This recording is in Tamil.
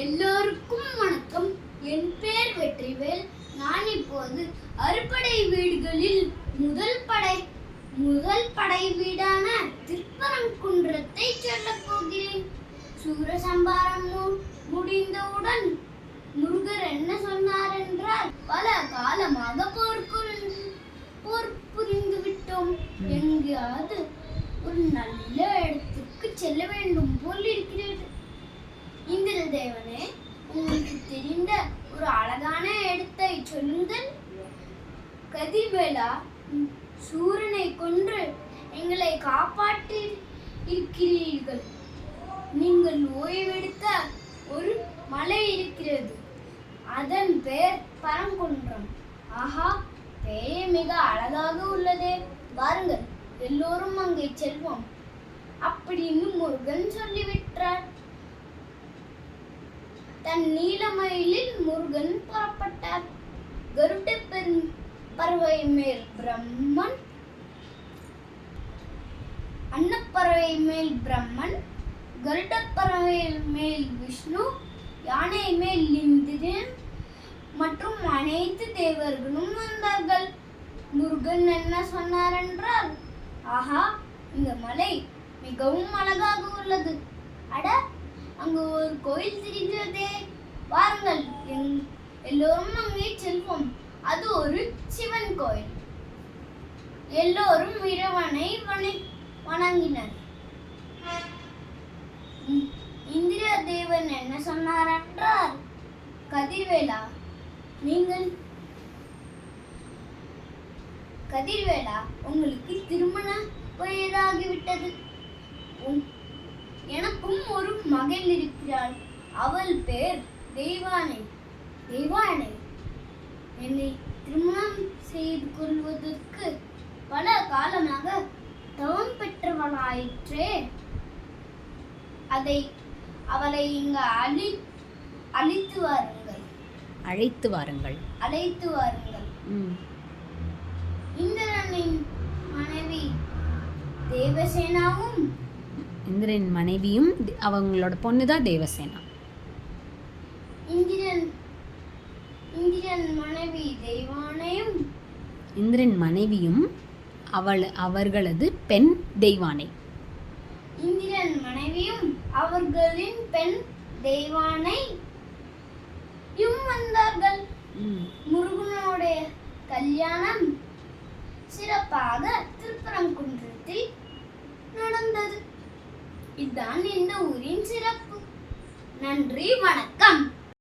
எல்லோருக்கும் வணக்கம். என் பேர் வெற்றிவேல். நான் இப்போது அறுபடை வீடுகளில் முதல் படை வீடான திருப்பரங்குன்றத்தை சொல்லப் போகிறேன். சூரசம்ஹாரம் முடிந்தவுடன் முருகர் என்ன சொன்னார் என்றால், பல காலமாக போர் புரிந்து விட்டோம், எங்கேயாவது ஒரு நல்ல இடத்துக்கு செல்ல வேண்டும் போல் இருக்கிறது. இந்திர தேவனே, உங்களுக்கு தெரிந்த ஒரு அழகான இடத்தை சொல்லுங்கள். கதிர்வேலா, சூரனை கொன்று எங்களை காப்பாற்றி இருக்கிறீர்கள். நீங்கள் ஓய்வெடுத்த ஒரு மலை இருக்கிறது, அதன் பெயர் பரங்குன்றம். ஆஹா, பெயர் மிக அழகாக உள்ளதே. வாருங்கள், எல்லோரும் அங்கே செல்வோம் அப்படின்னு முருகன் சொல்லிவிட்டார். தன் நீலமயிலில் முருகன் புறப்பட்டார். கருட பறவை மேல் பிரம்மன், அன்னப்பறவை மேல் பிரம்மன், கருட பறவை மேல் விஷ்ணு, யானை மேல் இந்திரன் மற்றும் அனைத்து தேவர்களும் வந்தார்கள். முருகன் என்ன சொன்னார் என்றால், ஆஹா, இந்த மலை மிகவும் அழகாக உள்ளது. அட, அங்கு ஒரு கோயில் தெரிகிறதே, வாருங்கள், எல்லோரும் அங்கே செல்வோம். அது ஒரு சிவன் கோயில். எல்லோரும் இறைவனை வணங்கினர். இந்திர தேவன் என்ன சொன்னார் என்றால், கதிர்வேலா, உங்களுக்கு திருமண வயதாகிவிட்டது. எனக்கும் ஒரு மகள் இருக்கிறாள். அவள் பேர் தெய்வானை. என்னை திருமணம் செய்து கொள்வதற்கு பல காலமாக தவம் பெற்றவளாயிற்றே. அவளை இங்கு அழைத்து வாருங்கள். இந்திரனின் மனைவி தேவசேனாவும், இந்திரன் மனைவியும் அவங்களோட பொண்ணுதான் தேவசேனா. இந்திரன் மனைவி தெய்வானையும், இந்திரன் மனைவியும் அவர்களது பெண் தெய்வானை. இந்திரன் மனைவியும் அவர்களின் பெண் தெய்வானை வந்தார்கள். முருகனுடைய கல்யாணம் சிறப்பாக திருப்பரங்குன்றத்தில் நடந்தது. இதுதான் இந்த ஊரின் சிறப்பு. நன்றி, வணக்கம்.